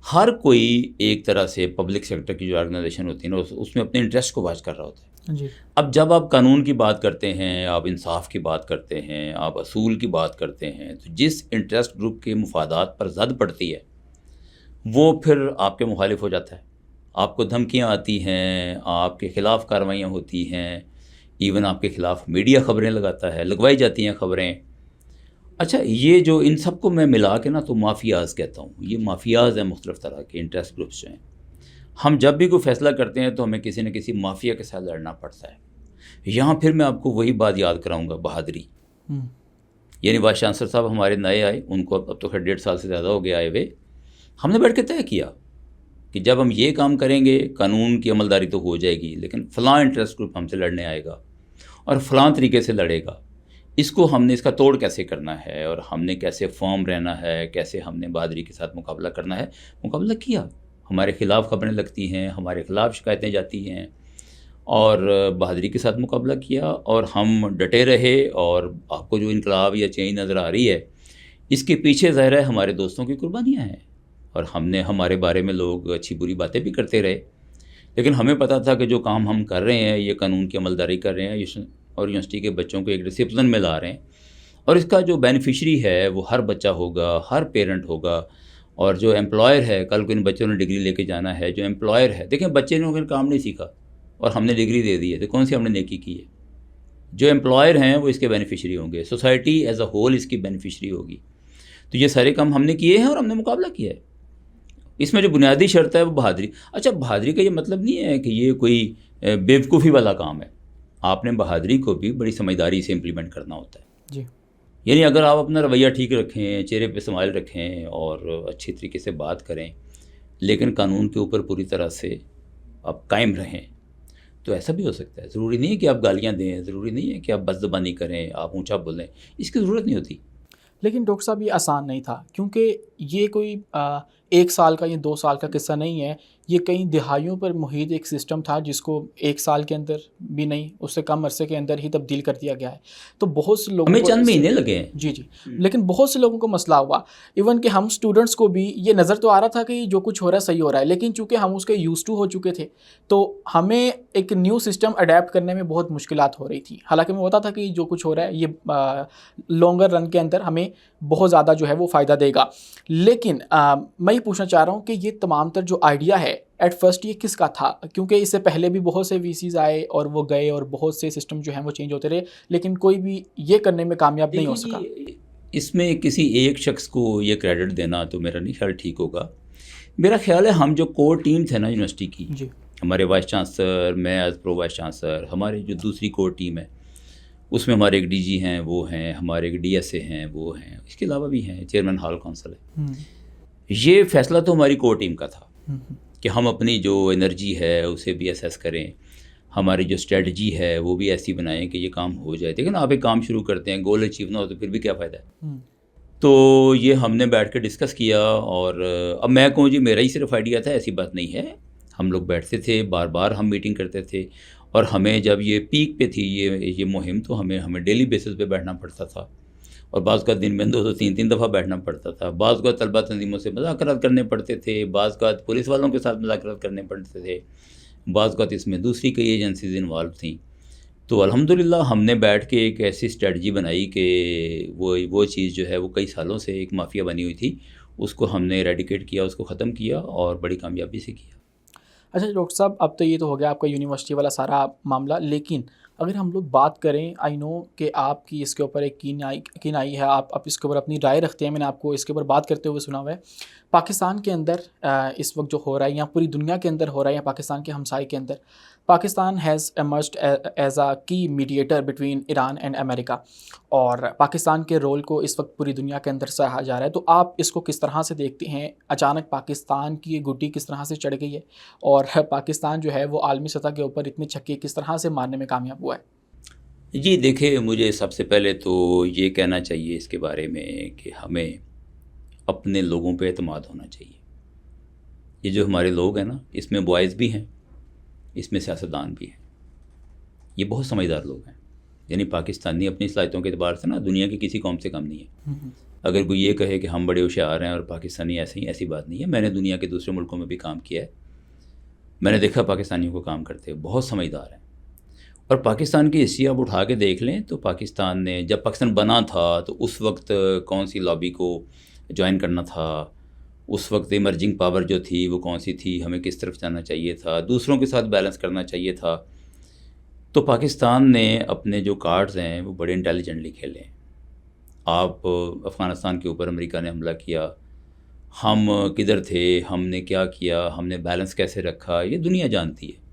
ہر کوئی ایک طرح سے پبلک سیکٹر کی جو آرگنائزیشن ہوتی ہے نا، اس میں اپنے انٹرسٹ کو واچ کر رہا ہوتا ہے. جی. اب جب آپ قانون کی بات کرتے ہیں، آپ انصاف کی بات کرتے ہیں، آپ اصول کی بات کرتے ہیں، تو جس انٹرسٹ گروپ کے مفادات پر زد پڑتی ہے وہ پھر آپ کے مخالف ہو جاتا ہے. آپ کو دھمکیاں آتی ہیں، آپ کے خلاف کارروائیاں ہوتی ہیں، ایون آپ کے خلاف میڈیا خبریں لگاتا ہے، لگوائی جاتی ہیں خبریں. اچھا یہ جو ان سب کو میں ملا کے نا تو مافیاز کہتا ہوں. یہ مافیاز ہیں مختلف طرح کے انٹرسٹ گروپس جو ہیں. ہم جب بھی کوئی فیصلہ کرتے ہیں تو ہمیں کسی نہ کسی مافیا کے ساتھ لڑنا پڑتا ہے. یہاں پھر میں آپ کو وہی بات یاد کراؤں گا، بہادری. یعنی وائس چانسلر صاحب ہمارے نئے آئے، ان کو اب تو 1.5 سال سے زیادہ ہو گیا آئے ہوئے. ہم نے بیٹھ کے طے کیا کہ جب ہم یہ کام کریں گے قانون کی عملداری تو ہو جائے گی، لیکن فلاں انٹرسٹ گروپ ہم سے لڑنے آئے گا اور فلاں طریقے سے لڑے گا. اس کو ہم نے اس کا توڑ کیسے کرنا ہے، اور ہم نے کیسے فارم رہنا ہے، کیسے ہم نے بہادری کے ساتھ مقابلہ کرنا ہے. مقابلہ کیا. ہمارے خلاف خبریں لگتی ہیں، ہمارے خلاف شکایتیں جاتی ہیں، اور بہادری کے ساتھ مقابلہ کیا، اور ہم ڈٹے رہے. اور آپ کو جو انقلاب یا چینج نظر آ رہی ہے، اس کے پیچھے ظاہر ہے ہمارے دوستوں کی قربانیاں ہیں. اور ہمارے بارے میں لوگ اچھی بری باتیں بھی کرتے رہے، لیکن ہمیں پتہ تھا کہ جو کام ہم کر رہے ہیں یہ قانون کی عملداری کر رہے ہیں اور یونیورسٹی کے بچوں کو ایک ڈسپلن میں لا رہے ہیں، اور اس کا جو بینیفیشری ہے وہ ہر بچہ ہوگا، ہر پیرنٹ ہوگا. اور جو امپلائر ہے، کل کو ان بچوں نے ڈگری لے کے جانا ہے، جو امپلائر ہے، دیکھیں بچے نے اگر کام نہیں سیکھا اور ہم نے ڈگری دے دی ہے تو کون سی ہم نے نیکی کی ہے؟ جو امپلائر ہیں وہ اس کے بینیفیشری ہوں گے، سوسائٹی ایز اے ہول اس کی بینیفیشری ہوگی. تو یہ سارے کام ہم نے کیے ہیں اور ہم نے مقابلہ کیا ہے. اس میں جو بنیادی شرط ہے وہ بہادری. اچھا، بہادری کا یہ مطلب نہیں ہے کہ یہ کوئی بیوقوفی والا کام ہے. آپ نے بہادری کو بھی بڑی سمجھداری سے امپلیمنٹ کرنا ہوتا ہے. جی، یعنی اگر آپ اپنا رویہ ٹھیک رکھیں، چہرے پہ اسمائل رکھیں اور اچھی طریقے سے بات کریں، لیکن قانون کے اوپر پوری طرح سے آپ قائم رہیں، تو ایسا بھی ہو سکتا ہے. ضروری نہیں ہے کہ آپ گالیاں دیں، ضروری نہیں ہے کہ آپ بد زبانی کریں، آپ اونچا بولیں، اس کی ضرورت نہیں ہوتی. لیکن ڈاکٹر صاحب یہ آسان نہیں تھا، کیونکہ یہ کوئی 1 سال کا یا 2 سال کا قصہ نہیں ہے. یہ کئی دہائیوں پر محیط ایک سسٹم تھا جس کو 1 سال کے اندر بھی نہیں، اس سے کم عرصے کے اندر ہی تبدیل کر دیا گیا ہے. تو بہت سے لوگوں ہمیں کو چند مہینے لگے ہیں. جی، لیکن بہت سے لوگوں کو مسئلہ ہوا. ایون کہ ہم اسٹوڈنٹس کو بھی یہ نظر تو آ رہا تھا کہ جو کچھ ہو رہا ہے صحیح ہو رہا ہے، لیکن چونکہ ہم اس کے یوز ٹو ہو چکے تھے تو ہمیں ایک نیو سسٹم اڈیپٹ کرنے میں بہت مشکلات ہو رہی تھی. حالانکہ میں بتا تھا کہ جو کچھ ہو رہا ہے یہ لانگر رن کے اندر ہمیں بہت زیادہ جو ہے وہ فائدہ دے گا. لیکن میں یہ پوچھنا چاہ رہا ہوں کہ یہ تمام تر جو آئیڈیا ہے ایٹ فرسٹ یہ کس کا تھا؟ کیونکہ اس سے پہلے بھی بہت سے وی سیز آئے اور وہ گئے اور بہت سے سسٹم جو ہیں وہ چینج ہوتے رہے، لیکن کوئی بھی یہ کرنے میں کامیاب نہیں ہو سکا. اس میں کسی ایک شخص کو یہ کریڈٹ دینا تو میرا نہیں خیال ٹھیک ہوگا. میرا خیال ہے ہم جو کور ٹیم تھے نا یونیورسٹی کی، جی، ہمارے وائس چانسلر، میں ایز پرو وائس چانسلر، ہمارے جو دوسری کور ٹیم ہے اس میں ہمارے ایک ڈی جی ہیں وہ ہیں، ہمارے ایک ڈی ایس اے ہیں وہ ہیں، اس کے علاوہ بھی ہیں، چیئرمین ہال کونسل ہے. یہ فیصلہ تو ہماری کور ٹیم کا تھا کہ ہم اپنی جو انرجی ہے اسے بھی اسیس کریں، ہماری جو اسٹریٹجی ہے وہ بھی ایسی بنائیں کہ یہ کام ہو جائے. لیکن آپ ایک کام شروع کرتے ہیں، گول اچیو نہ ہو تو پھر بھی کیا فائدہ ہے. تو یہ ہم نے بیٹھ کے ڈسکس کیا، اور اب میں کہوں جی میرا ہی صرف آئیڈیا تھا، ایسی بات نہیں ہے. ہم لوگ بیٹھتے تھے، بار بار ہم میٹنگ کرتے تھے، اور ہمیں جب یہ پیک پہ تھی یہ مہم، تو ہمیں ڈیلی بیسس پہ بیٹھنا پڑتا تھا، اور بعض کا دن میں 2 سے 3 دفعہ بیٹھنا پڑتا تھا. بعض کا طلبہ تنظیموں سے مذاکرات کرنے پڑتے تھے، بعض کا پولیس والوں کے ساتھ مذاکرات کرنے پڑتے تھے، بعض کا اس میں دوسری کئی ایجنسیز انوالو تھیں. تو الحمدللہ ہم نے بیٹھ کے ایک ایسی اسٹریٹجی بنائی کہ وہ چیز جو ہے وہ کئی سالوں سے ایک مافیا بنی ہوئی تھی، اس کو ہم نے ایریڈیکیٹ کیا، اس کو ختم کیا، اور بڑی کامیابی سے کیا. اچھا ڈاکٹر صاحب، اب تو یہ تو ہو گیا آپ کا یونیورسٹی والا سارا معاملہ، لیکن اگر ہم لوگ بات کریں، آئی نو کہ آپ کی اس کے اوپر ایک کین آئی ہے، آپ اس کے اوپر اپنی رائے رکھتے ہیں، میں نے آپ کو اس کے اوپر بات کرتے ہوئے سنا ہوا ہے. پاکستان کے اندر اس وقت جو ہو رہا ہے، یا پوری دنیا کے اندر ہو رہا ہے، یا پاکستان کے ہمسائے کے اندر، Pakistan has emerged as a key mediator between Iran and امریکہ، اور پاکستان کے رول کو اس وقت پوری دنیا کے اندر سراہا جا رہا ہے. تو آپ اس کو کس طرح سے دیکھتے ہیں؟ اچانک پاکستان کی یہ گڈی کس طرح سے چڑھ گئی ہے، اور پاکستان جو ہے وہ عالمی سطح کے اوپر اتنے چھکے کس طرح سے مارنے میں کامیاب ہوا ہے؟ جی دیکھیں، مجھے سب سے پہلے تو یہ کہنا چاہیے اس کے بارے میں کہ ہمیں اپنے لوگوں پہ اعتماد ہونا چاہیے. یہ جو ہمارے لوگ ہیں نا، اس میں بوائز بھی ہیں، اس میں سیاستدان بھی ہیں، یہ بہت سمجھدار لوگ ہیں. یعنی پاکستانی اپنی صلاحیتوں کے اعتبار سے نا دنیا کی کسی قوم سے کم نہیں ہے. اگر کوئی یہ کہے کہ ہم بڑے ہوشیار ہیں اور پاکستانی ایسے ہی، ایسی بات نہیں ہے. میں نے دنیا کے دوسرے ملکوں میں بھی کام کیا ہے، میں نے دیکھا پاکستانیوں کو کام کرتے ہوئے، بہت سمجھدار ہیں. اور پاکستان کی ہسٹری آپ اٹھا کے دیکھ لیں تو پاکستان نے جب پاکستان بنا تھا تو اس وقت کون سی لابی کو جوائن کرنا تھا، اس وقت ایمرجنگ پاور جو تھی وہ کون سی تھی، ہمیں کس طرف جانا چاہیے تھا، دوسروں کے ساتھ بیلنس کرنا چاہیے تھا. تو پاکستان نے اپنے جو کارڈز ہیں وہ بڑے انٹیلیجنٹلی کھیلے ہیں. آپ افغانستان کے اوپر امریکہ نے حملہ کیا، ہم کدھر تھے، ہم نے کیا کیا، ہم نے بیلنس کیسے رکھا، یہ دنیا جانتی ہے.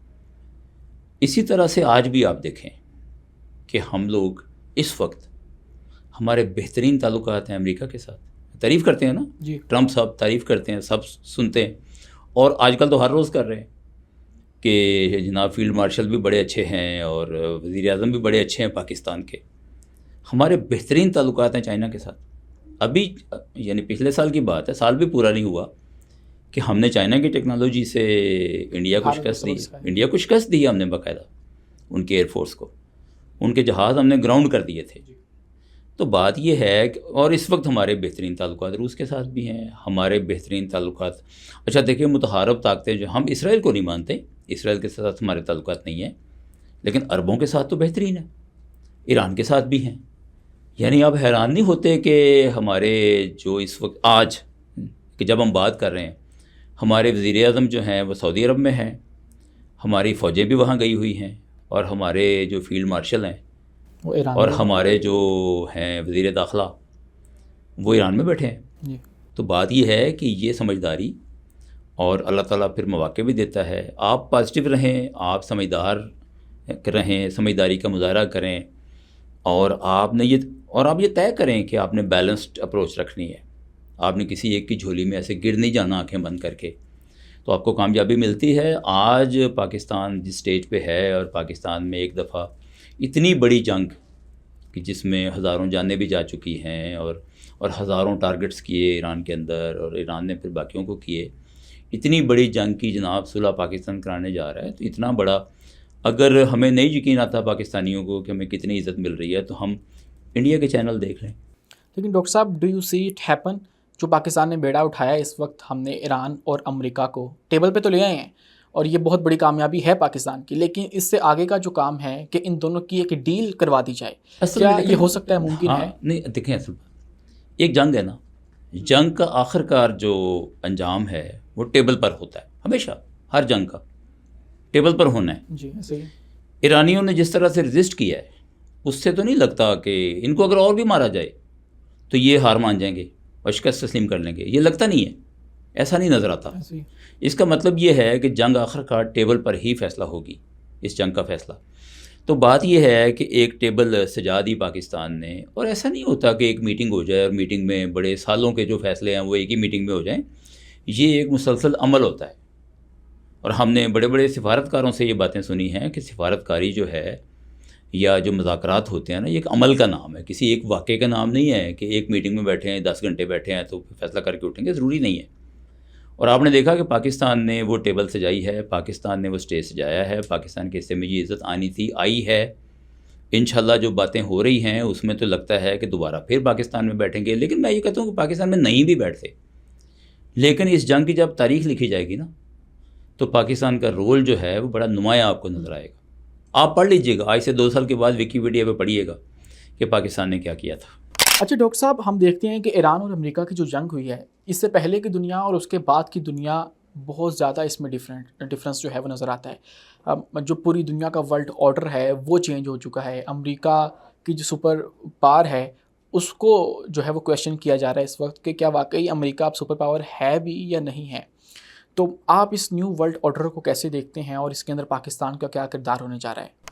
اسی طرح سے آج بھی آپ دیکھیں کہ ہم لوگ اس وقت ہمارے بہترین تعلقات ہیں امریکہ کے ساتھ. تعریف کرتے ہیں نا جی، ٹرمپ صاحب تعریف کرتے ہیں، سب سنتے ہیں، اور آج کل تو ہر روز کر رہے ہیں کہ جناب فیلڈ مارشل بھی بڑے اچھے ہیں اور وزیر اعظم بھی بڑے اچھے ہیں پاکستان کے. ہمارے بہترین تعلقات ہیں چائنا کے ساتھ. ابھی یعنی پچھلے سال کی بات ہے، سال بھی پورا نہیں ہوا کہ ہم نے چائنا کی ٹیکنالوجی سے انڈیا کو شکست دی. انڈیا کو شکست دی ہم نے باقاعدہ. ان کے ایئر فورس کو، ان کے جہاز ہم نے گراؤنڈ کر دیے تھے. تو بات یہ ہے کہ اور اس وقت ہمارے بہترین تعلقات روس کے ساتھ بھی ہیں، ہمارے بہترین تعلقات. اچھا دیکھیں متحارب طاقتیں جو ہم اسرائیل کو نہیں مانتے، اسرائیل کے ساتھ ہمارے تعلقات نہیں ہیں، لیکن عربوں کے ساتھ تو بہترین ہیں، ایران کے ساتھ بھی ہیں. یعنی آپ حیران نہیں ہوتے کہ ہمارے جو اس وقت آج کہ جب ہم بات کر رہے ہیں ہمارے وزیر اعظم جو ہیں وہ سعودی عرب میں ہیں، ہماری فوجیں بھی وہاں گئی ہوئی ہیں، اور ہمارے جو فیلڈ مارشل ہیں وہ ایران اور میں ہمارے جو ہیں وزیر داخلہ وہ ایران میں بیٹھے ہیں. جی. تو بات یہ ہے کہ یہ سمجھداری، اور اللہ تعالیٰ پھر مواقع بھی دیتا ہے. آپ پازیٹیو رہیں، آپ سمجھدار رہیں، سمجھداری کا مظاہرہ کریں، اور آپ یہ طے کریں کہ آپ نے بیلنسڈ اپروچ رکھنی ہے. آپ نے کسی ایک کی جھولی میں ایسے گر نہیں جانا آنکھیں بند کر کے، تو آپ کو کامیابی ملتی ہے. آج پاکستان جس سٹیج پہ ہے، اور پاکستان میں ایک دفعہ اتنی بڑی جنگ کہ جس میں ہزاروں جانیں بھی جا چکی ہیں، اور ہزاروں ٹارگٹس کیے ایران کے اندر، اور ایران نے پھر باقیوں کو کیے. اتنی بڑی جنگ کی جناب صلح پاکستان کرانے جا رہا ہے. تو اتنا بڑا اگر ہمیں نہیں یقین آتا پاکستانیوں کو کہ ہمیں کتنی عزت مل رہی ہے، تو ہم انڈیا کے چینل دیکھ لیں. لیکن ڈاکٹر صاحب do you see it happen? جو پاکستان نے بیڑا اٹھایا اس وقت، ہم نے ایران اور امریکہ کو ٹیبل پہ تو لے آئے ہیں، اور یہ بہت بڑی کامیابی ہے پاکستان کی، لیکن اس سے آگے کا جو کام ہے کہ ان دونوں کی ایک ڈیل کروا دی جائے، کیا یہ ہو سکتا ہے، ممکن ہے؟ نہیں دیکھیں، اصل ایک جنگ ہے نا، جنگ کا آخر کار جو انجام ہے وہ ٹیبل پر ہوتا ہے. ہمیشہ ہر جنگ کا ٹیبل پر ہونا ہے. جی ایسے ہی. ایرانیوں نے جس طرح سے رزسٹ کیا ہے، اس سے تو نہیں لگتا کہ ان کو اگر اور بھی مارا جائے تو یہ ہار مان جائیں گے اور شکست تسلیم کر لیں گے. یہ لگتا نہیں ہے، ایسا نہیں نظر آتا. اس کا مطلب یہ ہے کہ جنگ آخر کار ٹیبل پر ہی فیصلہ ہوگی، اس جنگ کا فیصلہ. تو بات یہ ہے کہ ایک ٹیبل سجا دی پاکستان نے، اور ایسا نہیں ہوتا کہ ایک میٹنگ ہو جائے اور میٹنگ میں بڑے سالوں کے جو فیصلے ہیں وہ ایک ہی میٹنگ میں ہو جائیں. یہ ایک مسلسل عمل ہوتا ہے. اور ہم نے بڑے بڑے سفارتکاروں سے یہ باتیں سنی ہیں کہ سفارتکاری جو ہے یا جو مذاکرات ہوتے ہیں نا، یہ ایک عمل کا نام ہے، کسی ایک واقعے کا نام نہیں ہے کہ ایک میٹنگ میں بیٹھے ہیں 10 گھنٹے بیٹھے ہیں تو فیصلہ کر کے اٹھیں گے، ضروری نہیں ہے. اور آپ نے دیکھا کہ پاکستان نے وہ ٹیبل سجائی ہے، پاکستان نے وہ سٹیج سجایا ہے، پاکستان کے حصے میں یہ عزت آنی تھی، آئی ہے. انشاءاللہ جو باتیں ہو رہی ہیں اس میں تو لگتا ہے کہ دوبارہ پھر پاکستان میں بیٹھیں گے. لیکن میں یہ کہتا ہوں کہ پاکستان میں نہیں بھی بیٹھتے، لیکن اس جنگ کی جب تاریخ لکھی جائے گی نا، تو پاکستان کا رول جو ہے وہ بڑا نمایاں آپ کو نظر آئے گا. آپ پڑھ لیجئے گا، آج سے 2 سال کے بعد ویکیپیڈیا پہ پڑھیے گا کہ پاکستان نے کیا کیا تھا. اچھا ڈاکٹر صاحب، ہم دیکھتے ہیں کہ ایران اور امریکہ کی جو جنگ ہوئی ہے، اس سے پہلے کی دنیا اور اس کے بعد کی دنیا بہت زیادہ اس میں ڈفرینس جو ہے وہ نظر آتا ہے. جو پوری دنیا کا ورلڈ آرڈر ہے وہ چینج ہو چکا ہے. امریکہ کی جو سپر پاور ہے اس کو جو ہے وہ کویشچن کیا جا رہا ہے اس وقت کہ کیا واقعی امریکہ اب سپر پاور ہے بھی یا نہیں ہے. تو آپ اس نیو ورلڈ آرڈر کو کیسے دیکھتے ہیں، اور اس کے اندر پاکستان کا کیا کردار ہونے جا رہا ہے؟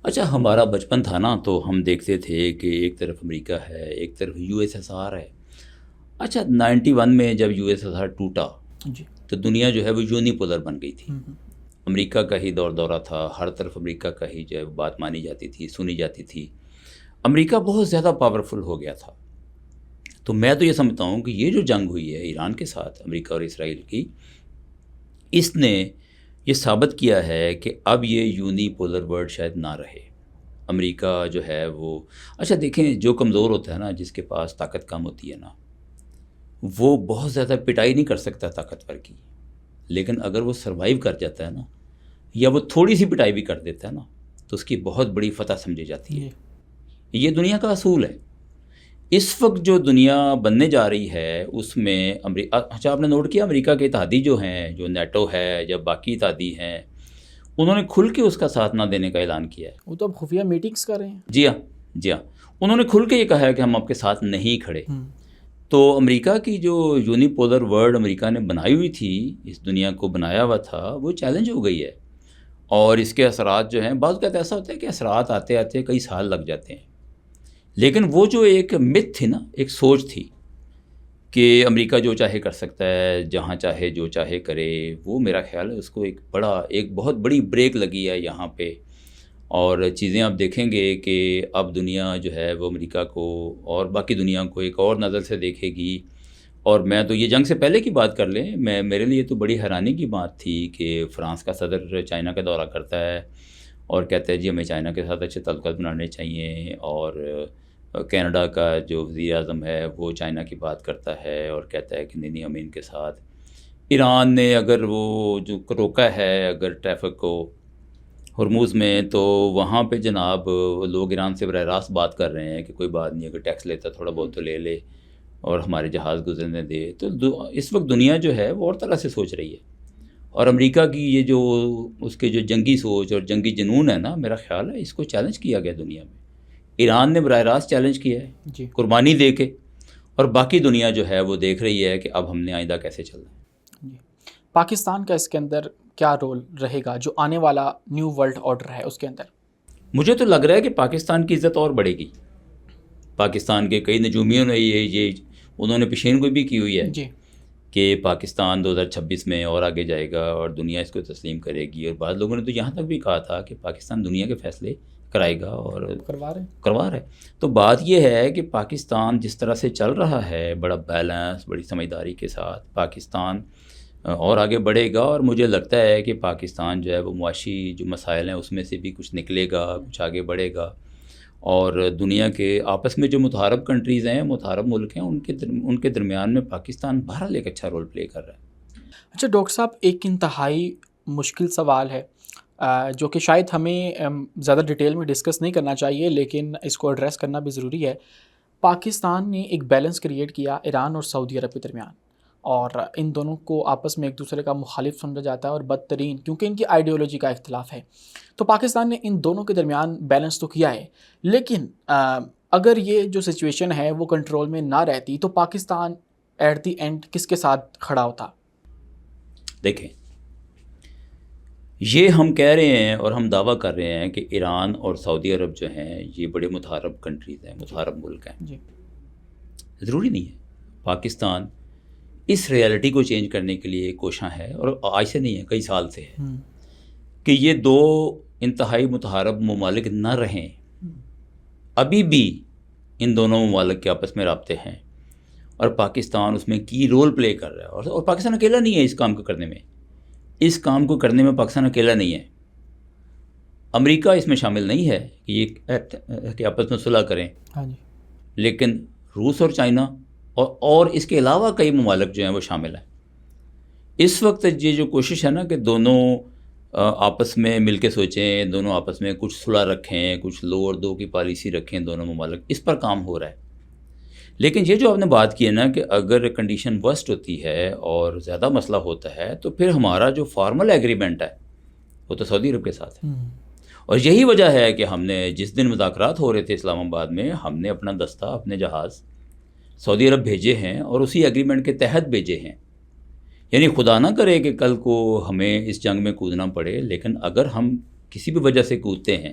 اچھا، ہمارا بچپن تھا نا، تو ہم دیکھتے تھے کہ ایک طرف امریکہ ہے، ایک طرف USSR ہے. اچھا 91 میں جب USSR ٹوٹا جی، تو دنیا جو ہے وہ یونیپولر بن گئی تھی. امریکہ کا ہی دورہ تھا، ہر طرف امریکہ کا ہی جو ہے بات مانی جاتی تھی، سنی جاتی تھی. امریکہ بہت زیادہ پاورفل ہو گیا تھا. تو میں تو یہ سمجھتا ہوں کہ یہ جو جنگ ہوئی ہے ایران کے ساتھ، امریکہ اور اسرائیل کی، اس نے یہ ثابت کیا ہے کہ اب یہ یونیپولر ورلڈ شاید نہ رہے. امریکہ جو ہے وہ، اچھا دیکھیں، جو کمزور ہوتا ہے نا، جس کے پاس طاقت کم ہوتی ہے نا، وہ بہت زیادہ پٹائی نہیں کر سکتا طاقتور کی. لیکن اگر وہ سروائیو کر جاتا ہے نا، یا وہ تھوڑی سی پٹائی بھی کر دیتا ہے نا، تو اس کی بہت بڑی فتح سمجھی جاتی ہے. یہ دنیا کا اصول ہے. اس وقت جو دنیا بننے جا رہی ہے اس میں اچھا آپ نے نوٹ کیا امریکہ کے اتحادی جو ہیں، جو نیٹو ہے یا باقی اتحادی ہیں، انہوں نے کھل کے اس کا ساتھ نہ دینے کا اعلان کیا ہے. وہ تو اب خفیہ میٹنگز کر رہے ہیں. جی ہاں، انہوں نے کھل کے یہ کہا ہے کہ ہم آپ کے ساتھ نہیں کھڑے. تو امریکہ کی جو یونیپولر ورلڈ امریکہ نے بنائی ہوئی تھی، اس دنیا کو بنایا ہوا تھا، وہ چیلنج ہو گئی ہے. اور اس کے اثرات جو ہیں، بعض اوقات ایسا ہوتا ہے کہ اثرات آتے آتے کئی سال لگ جاتے ہیں. لیکن وہ جو ایک مت تھی نا، ایک سوچ تھی کہ امریکہ جو چاہے کر سکتا ہے، جہاں چاہے جو چاہے کرے، وہ میرا خیال ہے اس کو ایک بہت بڑی بریک لگی ہے یہاں پہ. اور چیزیں آپ دیکھیں گے کہ اب دنیا جو ہے وہ امریکہ کو اور باقی دنیا کو ایک اور نظر سے دیکھے گی. اور میں تو یہ جنگ سے پہلے کی بات کر لیں، میرے لیے تو بڑی حیرانی کی بات تھی کہ فرانس کا صدر چائنا کا دورہ کرتا ہے اور کہتا ہے جی ہمیں چائنا کے ساتھ اچھے تعلقات بنانے چاہیے، اور کینیڈا کا جو وزیر اعظم ہے وہ چائنا کی بات کرتا ہے اور کہتا ہے کہ نہیں ہمیں ان کے ساتھ، ایران نے اگر وہ جو روکا ہے اگر ٹریفک کو ہرموز میں، تو وہاں پہ جناب لوگ ایران سے براہ راست بات کر رہے ہیں کہ کوئی بات نہیں، اگر ٹیکس لیتا تھوڑا بہت تو لے لے اور ہمارے جہاز گزرنے دے۔ تو اس وقت دنیا جو ہے وہ اور طرح سے سوچ رہی ہے، اور امریکہ کی یہ جو اس کے جو جنگی سوچ اور جنگی جنون ہے نا، میرا خیال ہے اس کو چیلنج کیا گیا دنیا میں۔ ایران نے براہ راست چیلنج کیا ہے جی قربانی دے کے، اور باقی دنیا جو ہے وہ دیکھ رہی ہے کہ اب ہم نے آئندہ کیسے چلنا ہے۔ جی پاکستان کا اس کے اندر کیا رول رہے گا جو آنے والا نیو ورلڈ آرڈر ہے اس کے اندر؟ مجھے تو لگ رہا ہے کہ پاکستان کی عزت اور بڑھے گی۔ پاکستان کے کئی نجومیوں نے یہ انہوں نے پیشین گوئی بھی کی ہوئی ہے جی کہ پاکستان 2026 میں اور آگے جائے گا اور دنیا اس کو تسلیم کرے گی، اور بعض لوگوں نے تو یہاں تک بھی کہا تھا کہ پاکستان دنیا کے فیصلے کرائے گا اور کروا رہا ہے۔ تو بات یہ ہے کہ پاکستان جس طرح سے چل رہا ہے، بڑا بیلنس، بڑی سمجھداری کے ساتھ پاکستان اور آگے بڑھے گا، اور مجھے لگتا ہے کہ پاکستان جو ہے وہ معاشی جو مسائل ہیں اس میں سے بھی کچھ نکلے گا، کچھ آگے بڑھے گا، اور دنیا کے آپس میں جو متحارب کنٹریز ہیں، متحارب ملک ہیں، ان کے درمیان میں پاکستان بہرحال ایک اچھا رول پلے کر رہا ہے۔ اچھا ڈاکٹر صاحب، ایک انتہائی مشکل سوال ہے جو کہ شاید ہمیں زیادہ ڈیٹیل میں ڈسکس نہیں کرنا چاہیے، لیکن اس کو ایڈریس کرنا بھی ضروری ہے۔ پاکستان نے ایک بیلنس کریٹ کیا ایران اور سعودی عرب کے درمیان، اور ان دونوں کو آپس میں ایک دوسرے کا مخالف سمجھا جاتا ہے اور بدترین، کیونکہ ان کی آئیڈیالوجی کا اختلاف ہے۔ تو پاکستان نے ان دونوں کے درمیان بیلنس تو کیا ہے، لیکن اگر یہ جو سچویشن ہے وہ کنٹرول میں نہ رہتی تو پاکستان ایٹ دی اینڈ کس کے ساتھ کھڑا ہوتا؟ دیکھیں، یہ ہم کہہ رہے ہیں اور ہم دعویٰ کر رہے ہیں کہ ایران اور سعودی عرب جو ہیں یہ بڑے متحارب کنٹریز ہیں، متحارب ملک ہیں۔ جی ضروری نہیں ہے۔ پاکستان اس ریالٹی کو چینج کرنے کے لیے کوشاں ہے، اور آج سے نہیں ہے، کئی سال سے ہے، کہ یہ دو انتہائی متحارب ممالک نہ رہیں۔ ابھی بھی ان دونوں ممالک کے آپس میں رابطے ہیں، اور پاکستان اس میں کی رول پلے کر رہا ہے، اور پاکستان اکیلا نہیں ہے اس کام کو کرنے میں۔ اس کام کو کرنے میں پاکستان اکیلا نہیں ہے، امریکہ اس میں شامل نہیں ہے کہ یہ کہ آپس میں صلح کریں، ہاں جی، لیکن روس اور چائنا اور اس کے علاوہ کئی ممالک جو ہیں وہ شامل ہیں۔ اس وقت یہ جو کوشش ہے نا کہ دونوں آپس میں مل کے سوچیں، دونوں آپس میں کچھ صلح رکھیں، کچھ لو اور دو کی پالیسی رکھیں دونوں ممالک، اس پر کام ہو رہا ہے۔ لیکن یہ جو آپ نے بات کی ہے نا کہ اگر کنڈیشن ورسٹ ہوتی ہے اور زیادہ مسئلہ ہوتا ہے تو پھر ہمارا جو فارمل ایگریمنٹ ہے وہ تو سعودی عرب کے ساتھ ہے، اور یہی وجہ ہے کہ ہم نے جس دن مذاکرات ہو رہے تھے اسلام آباد میں، ہم نے اپنا دستہ، اپنے جہاز سعودی عرب بھیجے ہیں اور اسی ایگریمنٹ کے تحت بھیجے ہیں۔ یعنی خدا نہ کرے کہ کل کو ہمیں اس جنگ میں کودنا پڑے، لیکن اگر ہم کسی بھی وجہ سے کودتے ہیں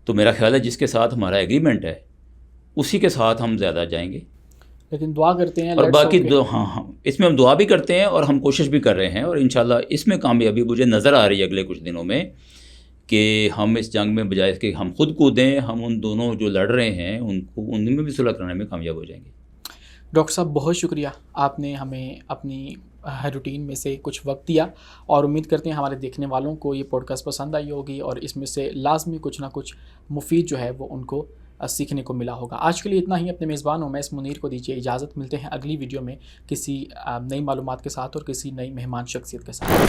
تو میرا خیال ہے جس کے ساتھ ہمارا ایگریمنٹ ہے اسی کے ساتھ ہم زیادہ جائیں گے۔ لیکن دعا کرتے ہیں، اور باقی ہاں اس میں ہم دعا بھی کرتے ہیں اور ہم کوشش بھی کر رہے ہیں، اور انشاءاللہ اس میں کامیابی مجھے نظر آ رہی ہے اگلے کچھ دنوں میں، کہ ہم اس جنگ میں بجائے کہ ہم خود کودیں، ہم ان دونوں جو لڑ رہے ہیں ان میں بھی صلح کرنے میں کامیاب ہو جائیں گے۔ ڈاکٹر صاحب بہت شکریہ، آپ نے ہمیں اپنی روٹین میں سے کچھ وقت دیا، اور امید کرتے ہیں ہمارے دیکھنے والوں کو یہ پوڈ کاسٹ پسند آئی ہوگی اور اس میں سے لازمی کچھ نہ کچھ مفید جو ہے وہ ان کو سیکھنے کو ملا ہوگا۔ آج کے لیے اتنا ہی۔ اپنے میزبان امیس منیر کو دیجیے اجازت، ملتے ہیں اگلی ویڈیو میں کسی نئی معلومات کے ساتھ اور کسی نئی مہمان شخصیت کے ساتھ۔